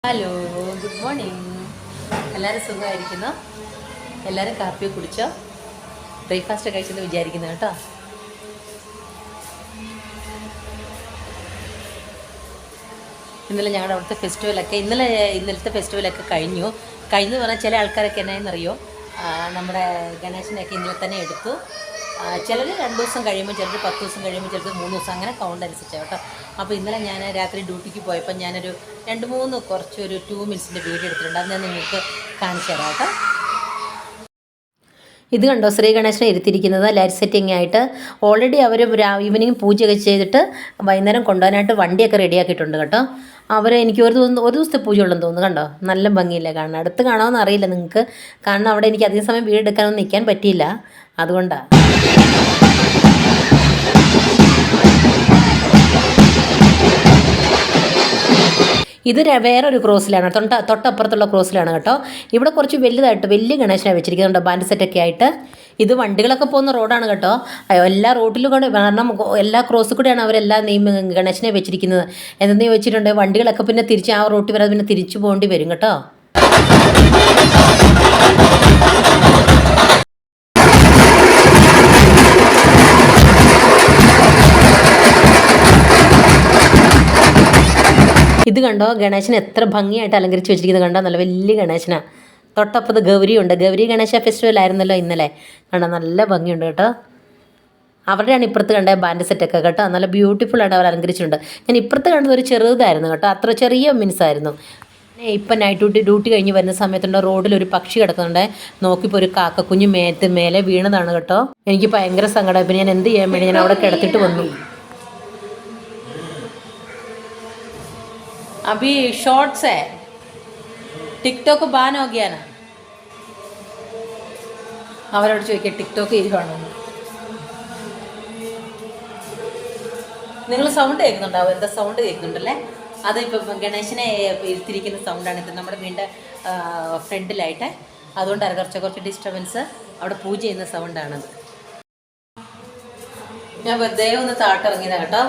Hello, good morning. എല്ലാവരും സുഖമായിരിക്കുന്നു? എല്ലാവരും കാപ്പി കുടിച്ചോ? ബ്രേക്ക്ഫാസ്റ്റ് കഴിച്ചെന്ന് വിചാരിക്കുന്നു കേട്ടോ. ഇന്നലെ ഞങ്ങളുടെ അവിടുത്തെ ഫെസ്റ്റിവലൊക്കെ ഇന്നലത്തെ ഫെസ്റ്റിവലൊക്കെ കഴിഞ്ഞു പറഞ്ഞാൽ ചില ആൾക്കാരൊക്കെ എന്നായെന്നറിയോ, നമ്മുടെ ഗണേശനെയൊക്കെ ഇന്നലെ തന്നെ എടുത്തു. ചിലർ 2 ദിവസം കഴിയുമ്പോൾ, ചിലർ 10 ദിവസം കഴിയുമ്പോൾ, ചിലർ 3 ദിവസം, അങ്ങനെ കൗണ്ട് അനുസരിച്ചാണ് കേട്ടോ. അപ്പോൾ ഇന്നലെ ഞാൻ രാത്രി ഡ്യൂട്ടിക്ക് പോയപ്പോൾ ഞാനൊരു 2-3 കുറച്ചൊരു 2 മിനിറ്റ്സിൻ്റെ വീഡിയോ എടുത്തിട്ടുണ്ട്. അത് ഞാൻ നിങ്ങൾക്ക് കാണിച്ചു തരാം കേട്ടോ. ഇത് കണ്ടോ, ശ്രീ ഗണേശനെ ഇരുത്തിയിരിക്കുന്നത് ലൈറ്റ് സെറ്റിംഗ് ആയിട്ട്. ഓൾറെഡി അവർ ഈവനിങ് പൂജയൊക്കെ ചെയ്തിട്ട് വൈകുന്നേരം കൊണ്ടുപോകാനായിട്ട് വണ്ടിയൊക്കെ റെഡിയാക്കിയിട്ടുണ്ട് കേട്ടോ. എനിക്ക് ഒരു ദിവസത്തെ പൂജ ഉള്ളെന്ന് തോന്നുന്നു. കണ്ടോ, നല്ല ഭംഗിയില്ല കാണാൻ. അടുത്ത് കാണാമെന്ന് അറിയില്ല നിങ്ങൾക്ക്, കാരണം അവിടെ എനിക്ക് അധികം സമയം വീഡിയോ എടുക്കാനൊന്നും നിൽക്കാൻ പറ്റിയില്ല, അതുകൊണ്ടാണ്. ഇത് വേറൊരു ക്രോസിലാണ്, തൊട്ടപ്പുറത്തുള്ള ക്രോസിലാണ് കേട്ടോ. ഇവിടെ കുറച്ച് വലിയ ഗണേശനെ വെച്ചിരിക്കുന്നുണ്ട്, ബാൻഡ് സെറ്റൊക്കെ ആയിട്ട്. ഇത് വണ്ടികളൊക്കെ പോകുന്ന റോഡാണ് കേട്ടോ. എല്ലാ റോഡിലും കൂടെ, കാരണം എല്ലാ ക്രോസിൽ കൂടെയാണ് അവരെല്ലാം ഗണേശനെ വെച്ചിരിക്കുന്നത്. എന്തെന്ന് ചോദിച്ചിട്ടുണ്ട്, വണ്ടികളൊക്കെ പിന്നെ തിരിച്ച് ആ റോട്ടിൽ വരാതെ പിന്നെ തിരിച്ചു പോകേണ്ടി വരും കേട്ടോ. ഇത് കണ്ടോ, ഗണേശനെ എത്ര ഭംഗിയായിട്ട് അലങ്കരിച്ച് വെച്ചിരിക്കുന്നത് കണ്ടോ. നല്ല വലിയ ഗണേശനാണ്. തൊട്ടപ്പുറത്ത് ഗൗരിയുണ്ട്. ഗൗരി ഗണേശ ഫെസ്റ്റിവൽ ആയിരുന്നല്ലോ ഇന്നലെ. കണ്ടോ, നല്ല ഭംഗിയുണ്ട് കേട്ടോ. അവരുടെയാണ് ഇപ്പുറത്ത് കണ്ട ബാൻഡ് സെറ്റൊക്കെ കേട്ടോ. നല്ല ബ്യൂട്ടിഫുൾ ആയിട്ട് അവർ അലങ്കരിച്ചിട്ടുണ്ട്. ഞാൻ ഇപ്പുറത്ത് കണ്ടത് ഒരു ചെറുതായിരുന്നു കേട്ടോ, അത്ര ചെറിയ മിനിസായിരുന്നു. ഇപ്പം നൈറ്റ് ഡ്യൂട്ടി കഴിഞ്ഞ് വരുന്ന സമയത്തുണ്ട്, റോഡിലൊരു പക്ഷി കിടക്കുന്നുണ്ട്. നോക്കിയപ്പോൾ ഒരു കാക്കക്കുഞ്ഞ് മേലെ വീണതാണ് കേട്ടോ. എനിക്ക് ഭയങ്കര സങ്കടം. പിന്നെ ഞാൻ എന്ത് ചെയ്യാൻ വേണ്ടി ഞാൻ അവിടെ കിടത്തിട്ട് വന്നു. अभी शॉर्ट्स है, ടിക്ടോക്ക് ബാൻ हो गया ना. അവരോട് ചോദിക്കുക ടിക്ടോക്ക് ചെയ്യുവാണോ. നിങ്ങൾ സൗണ്ട് കേൾക്കുന്നുണ്ടാവും, എന്താ സൗണ്ട് കേൾക്കുന്നുണ്ടല്ലേ. അത് ഇപ്പം ഗണേശനെ ഇരുത്തിരിക്കുന്ന സൗണ്ടാണ്. ഇത് നമ്മുടെ വീടിൻ്റെ ഫ്രണ്ടിലായിട്ട്, അതുകൊണ്ടാണ് കുറച്ച് ഡിസ്റ്റർബൻസ്. അവിടെ പൂജ ചെയ്യുന്ന സൗണ്ടാണത്. ഞാൻ വെറുതെ ഒന്ന് താട്ടിറങ്ങിയതാണ് കേട്ടോ.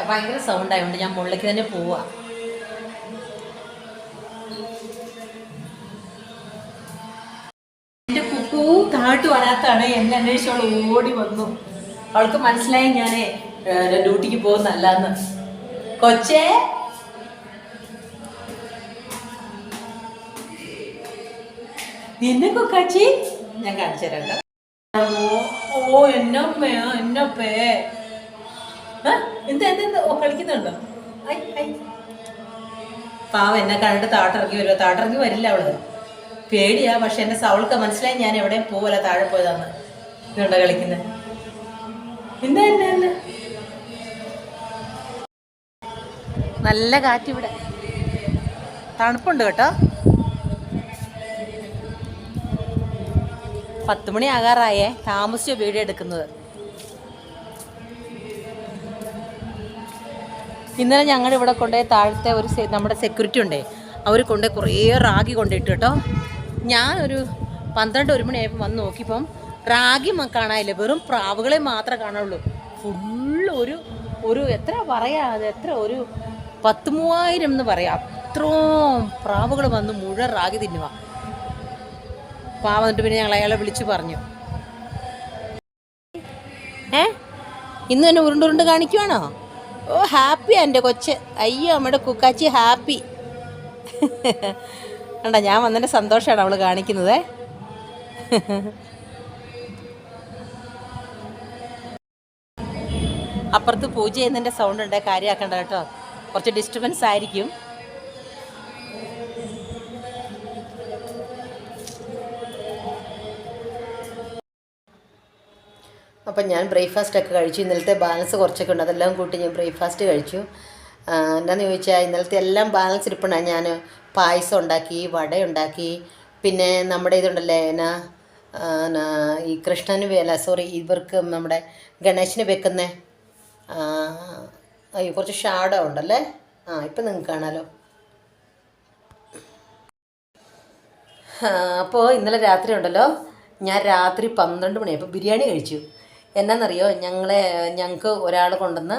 ഭയങ്കര സൗണ്ട് ആയതുകൊണ്ട് ഞാൻ മുകളിലേക്ക് തന്നെ പോവാ. എൻ്റെ കുക്കു താട്ട് വരാത്താണ് എന്നെ അന്വേഷിച്ചവൾ ഓടി വന്നു. അവൾക്ക് മനസ്സിലായി ഞാൻ ഡ്യൂട്ടിക്ക് പോകുന്നല്ലാന്ന്. കൊച്ചേ, നിന്നെ കുക്കാച്ചി ഞാൻ കാണിച്ചു തരാം. ഓ എന്നപ്പേ എന്താ കളിക്കുന്നുണ്ടോ? പാവം എന്നെ കണ്ടിട്ട് താട്ടിറങ്ങി വരുമോ? താട്ടിറങ്ങി വരില്ല അവള്, പേടിയാ. പക്ഷെ എന്റെ അവൾക്ക് മനസ്സിലായി ഞാൻ എവിടെയും പോവല്ല, താഴെ പോയതാന്ന്. ഇതുണ്ടോ കളിക്കുന്നത്. എന്താ നല്ല കാറ്റിവിടെ, തണുപ്പുണ്ട് കേട്ടോ. 10 മണി ആകാറായേ, താമസിച്ചോ വീഡിയോ എടുക്കുന്നത്. ഇന്നലെ ഞങ്ങളുടെ ഇവിടെ കൊണ്ടുപോയി താഴത്തെ നമ്മുടെ സെക്യൂരിറ്റി ഉണ്ടേ, അവർ കൊണ്ടുപോയി കുറേ റാഗി കൊണ്ടിട്ട് കേട്ടോ. ഞാനൊരു 12-1 മണിയായപ്പോൾ വന്ന് നോക്കിയപ്പം റാഗി കാണാനില്ല, വെറും പ്രാവുകളെ മാത്രമേ കാണുള്ളൂ. ഫുള്ള് ഒരു എത്ര പറയാ, അത് എത്ര ഒരു 10,000 എന്ന് പറയാം, അത്രയും പ്രാവുകൾ വന്ന് മുഴുവൻ റാഗി തിന്നുക. പാവന്നിട്ട് പിന്നെ ഞങ്ങൾ അയാളെ വിളിച്ചു പറഞ്ഞു, ഇന്ന് തന്നെ ഉരുണ്ടുരുണ്ട് കാണിക്കുവാണോ? ഓ ഹാപ്പിയാ എൻ്റെ കൊച്ച്. അയ്യോ നമ്മുടെ കുക്കാച്ചി ഹാപ്പി. കണ്ട, ഞാൻ വന്നതിൻ്റെ സന്തോഷമാണ് അവൾ കാണിക്കുന്നത്. അപ്പുറത്ത് പൂജ ചെയ്യുന്നതിൻ്റെ സൗണ്ട് ഉണ്ട്, കാര്യമാക്കണ്ട കേട്ടോ, കുറച്ച് ഡിസ്റ്റർബൻസ് ആയിരിക്കും. അപ്പം ഞാൻ ബ്രേക്ക്ഫാസ്റ്റൊക്കെ കഴിച്ചു. ഇന്നലത്തെ ബാലൻസ് കുറച്ചൊക്കെ ഉണ്ട്, അതെല്ലാം കൂട്ടി ഞാൻ ബ്രേക്ക്ഫാസ്റ്റ് കഴിച്ചു. എന്താണെന്ന് ചോദിച്ചാൽ ഇന്നലത്തെ എല്ലാം ബാലൻസ് ഇരിപ്പുണ്ടായി. ഞാൻ പായസം ഉണ്ടാക്കി, വട ഉണ്ടാക്കി, പിന്നെ നമ്മുടെ ഇതുണ്ടല്ലേ ഈ കൃഷ്ണന് ഇവർക്ക് നമ്മുടെ ഗണേശന് വെക്കുന്ന കുറച്ച് ഷാഡോ ഉണ്ടല്ലേ. ഇപ്പം നിങ്ങൾക്ക് കാണാമല്ലോ. അപ്പോൾ ഇന്നലെ രാത്രി ഉണ്ടല്ലോ, ഞാൻ രാത്രി 12 മണിയായപ്പോൾ ബിരിയാണി കഴിച്ചു. എന്നാന്നറിയോ, ഞങ്ങൾക്ക് ഒരാൾ കൊണ്ടുവന്ന്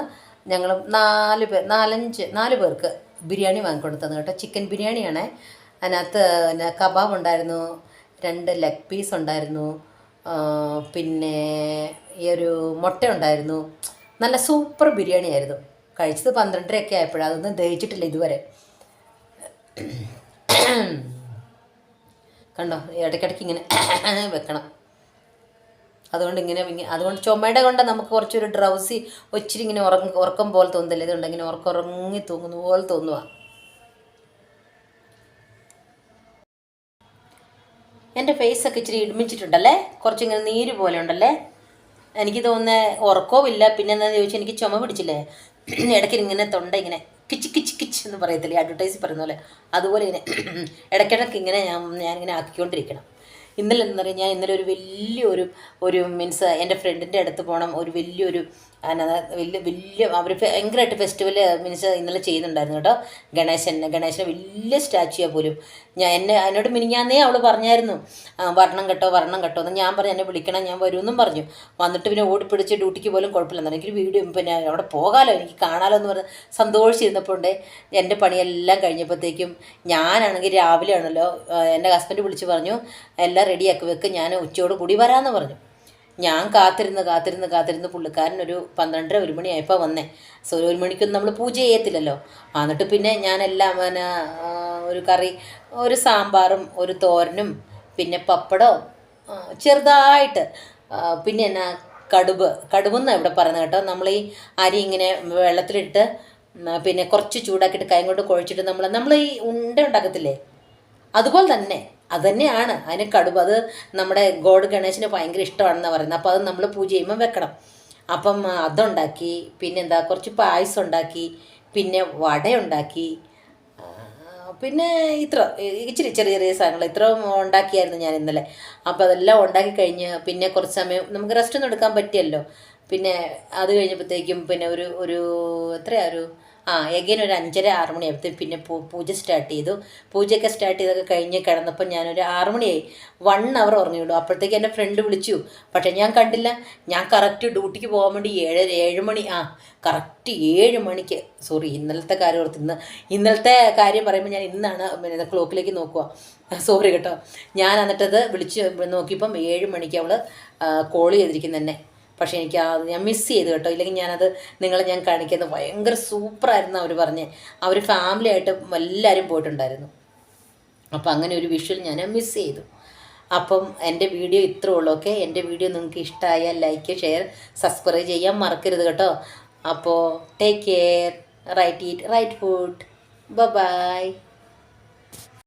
ഞങ്ങൾ 4 പേർക്ക് ബിരിയാണി വാങ്ങിക്കൊണ്ട് തന്നു കേട്ടോ. ചിക്കൻ ബിരിയാണിയാണ്. അതിനകത്ത് പിന്നെ കബാബ് ഉണ്ടായിരുന്നു, 2 ലെഗ് പീസ് ഉണ്ടായിരുന്നു, പിന്നെ ഈ ഒരു മുട്ട ഉണ്ടായിരുന്നു. നല്ല സൂപ്പർ ബിരിയാണി ആയിരുന്നു. കഴിച്ചത് 12:30 ആയപ്പോഴാണ്. അതൊന്നും ദഹിച്ചിട്ടില്ല ഇതുവരെ. കണ്ടോ, ഇടയ്ക്കിടയ്ക്ക് ഇങ്ങനെ വെക്കണം. അതുകൊണ്ട് ചുമയുടെ കൊണ്ട് നമുക്ക് കുറച്ചൊരു ഡ്രൗസി ഒച്ചിരി ഇങ്ങനെ ഉറക്കം പോലെ തോന്നുന്നില്ല. ഇതുകൊണ്ട് ഇങ്ങനെ ഉറങ്ങി തൂങ്ങുന്ന പോലെ തോന്നുക. എൻ്റെ ഫേസൊക്കെ ഇച്ചിരി ഇടുമിച്ചിട്ടുണ്ടല്ലേ, കുറച്ചിങ്ങനെ നീര് പോലെ ഉണ്ടല്ലേ. എനിക്ക് തോന്നുന്നത് ഉറക്കവും ഇല്ല. പിന്നെ എന്താണെന്ന് ചോദിച്ചാൽ എനിക്ക് ചുമ പിടിച്ചില്ലേ, ഇടയ്ക്ക് ഇങ്ങനെ തൊണ്ട ഇങ്ങനെ കിച്ച് കിച്ച് കിച്ച് എന്ന് പറയത്തില്ലേ, അഡ്വർടൈസ് പറയുന്ന പോലെ, അതുപോലെ ഇങ്ങനെ ഇടയ്ക്കിടയ്ക്ക് ഇങ്ങനെ ഞാനിങ്ങനെ ആക്കിക്കൊണ്ടിരിക്കണം. ഇന്നലെ എന്താ പറയുക, ഞാൻ ഇന്നലെ ഒരു വലിയൊരു മീൻസ് എൻ്റെ ഫ്രണ്ടിൻ്റെ അടുത്ത് പോകണം, ഒരു വലിയൊരു വലിയ അവർ ഭയങ്കരമായിട്ട് ഫെസ്റ്റിവൽ മീൻസ് ഇന്നലെ ചെയ്യുന്നുണ്ടായിരുന്നു കേട്ടോ. ഗണേശനെ വലിയ സ്റ്റാച്യുവാണ് പോലും. എന്നോട് മിനിഞ്ഞാന്നേ അവൾ പറഞ്ഞായിരുന്നു വരണം കേട്ടോ എന്ന്. ഞാൻ പറഞ്ഞു എന്നെ വിളിക്കണം, ഞാൻ വരുമെന്നും പറഞ്ഞു. വന്നിട്ട് പിന്നെ ഓടിപ്പിടിച്ച് ഡ്യൂട്ടിക്ക് പോലും കുഴപ്പമില്ല, എനിക്കൊരു വീഡിയോ പിന്നെ അവിടെ പോകാമല്ലോ, എനിക്ക് കാണാമല്ലോ എന്ന് പറഞ്ഞ് സന്തോഷിച്ചിരുന്നപ്പോൾ ഉണ്ട് എൻ്റെ പണിയെല്ലാം കഴിഞ്ഞപ്പോഴത്തേക്കും ഞാനാണെങ്കിൽ രാവിലെ ആണല്ലോ, എൻ്റെ ഹസ്ബൻഡ് വിളിച്ച് പറഞ്ഞു എല്ലാം റെഡിയാക്കി വെക്ക്, ഞാൻ ഉച്ചയോട് കൂടി വരാമെന്ന് പറഞ്ഞു. ഞാൻ കാത്തിരുന്ന് പുള്ളിക്കാരൻ ഒരു 12:30 1 മണിയായപ്പോൾ വന്നേ. സോ 1 മണിക്കൊന്നും നമ്മൾ പൂജ ചെയ്യത്തില്ലല്ലോ. എന്നിട്ട് പിന്നെ ഞാനെല്ലാം പിന്നെ ഒരു കറി, ഒരു സാമ്പാറും ഒരു തോരനും പിന്നെ പപ്പടവും ചെറുതായിട്ട്, പിന്നെ എന്നാ കടുവെന്നാണ് ഇവിടെ പറയുന്നത് കേട്ടോ. നമ്മൾ ഈ അരി ഇങ്ങനെ വെള്ളത്തിലിട്ട് പിന്നെ കുറച്ച് ചൂടാക്കിയിട്ട് കൈ കൊണ്ട് കുഴച്ചിട്ട് നമ്മൾ ഈ ഉണ്ട ഉണ്ടാക്കത്തില്ലേ, അതുപോലെ തന്നെ അത് തന്നെയാണ് അതിന് കടുവ. അത് നമ്മുടെ ഗോഡ് ഗണേശന് ഭയങ്കര ഇഷ്ടമാണെന്നാണ് പറയുന്നത്. അപ്പോൾ അത് നമ്മൾ പൂജ ചെയ്യുമ്പോൾ വെക്കണം. അപ്പം അതുണ്ടാക്കി, പിന്നെന്താ കുറച്ച് പായസം ഉണ്ടാക്കി, പിന്നെ വടയുണ്ടാക്കി, പിന്നെ ഇച്ചിരി ചെറിയ സാധനങ്ങൾ ഇത്ര ഉണ്ടാക്കിയായിരുന്നു ഞാൻ ഇന്നലെ. അപ്പോൾ അതെല്ലാം ഉണ്ടാക്കി കഴിഞ്ഞ് പിന്നെ കുറച്ച് സമയം നമുക്ക് റെസ്റ്റ് ഒന്നും എടുക്കാൻ പറ്റിയല്ലോ. പിന്നെ അത് കഴിഞ്ഞപ്പോഴത്തേക്കും പിന്നെ ഒരു എത്രയാണ് എഗെയിൻ ഒരു 5:30 6 മണിയായപ്പോഴത്തേക്കും പിന്നെ പൂജ സ്റ്റാർട്ട് ചെയ്തു. പൂജയൊക്കെ സ്റ്റാർട്ട് ചെയ്തൊക്കെ കഴിഞ്ഞ് കിടന്നപ്പോൾ ഞാനൊരു 6 മണിയായി. 1 അവർ ഉറങ്ങിയുള്ളൂ. അപ്പോഴത്തേക്ക് എൻ്റെ ഫ്രണ്ട് വിളിച്ചു, പക്ഷേ ഞാൻ കണ്ടില്ല. ഞാൻ കറക്റ്റ് ഡ്യൂട്ടിക്ക് പോകാൻ വേണ്ടി 7 മണി കറക്റ്റ് 7 മണിക്ക്, സോറി ഇന്നലത്തെ കാര്യം ഓർത്ത്, ഇന്നലത്തെ കാര്യം പറയുമ്പോൾ ഞാൻ ഇന്നാണ് ക്ലോക്കിലേക്ക് നോക്കുക, സോറി കേട്ടോ. ഞാൻ എന്നിട്ടത് വിളിച്ച് നോക്കിയപ്പം 7 മണിക്ക് അവൾ കോൾ ചെയ്തിരിക്കുന്നു എന്നെ. പക്ഷേ ഞാൻ മിസ് ചെയ്തു കേട്ടോ. ഇല്ലെങ്കിൽ നിങ്ങളെ ഞാൻ കാണിക്കുന്നത് ഭയങ്കര സൂപ്പറായിരുന്നു അവർ പറഞ്ഞ്. അവർ ഫാമിലി ആയിട്ട് എല്ലാവരും പോയിട്ടുണ്ടായിരുന്നു. അപ്പം അങ്ങനെ ഒരു വിഷ്വൽ ഞാൻ മിസ് ചെയ്തു. അപ്പം എൻ്റെ വീഡിയോ ഇത്രേ ഉള്ളൂ. ഓക്കെ, എൻ്റെ വീഡിയോ നിങ്ങൾക്ക് ഇഷ്ടമായാൽ ലൈക്ക്, ഷെയർ, സബ്സ്ക്രൈബ് ചെയ്യാൻ മറക്കരുത് കേട്ടോ. അപ്പോൾ take care, right food, by.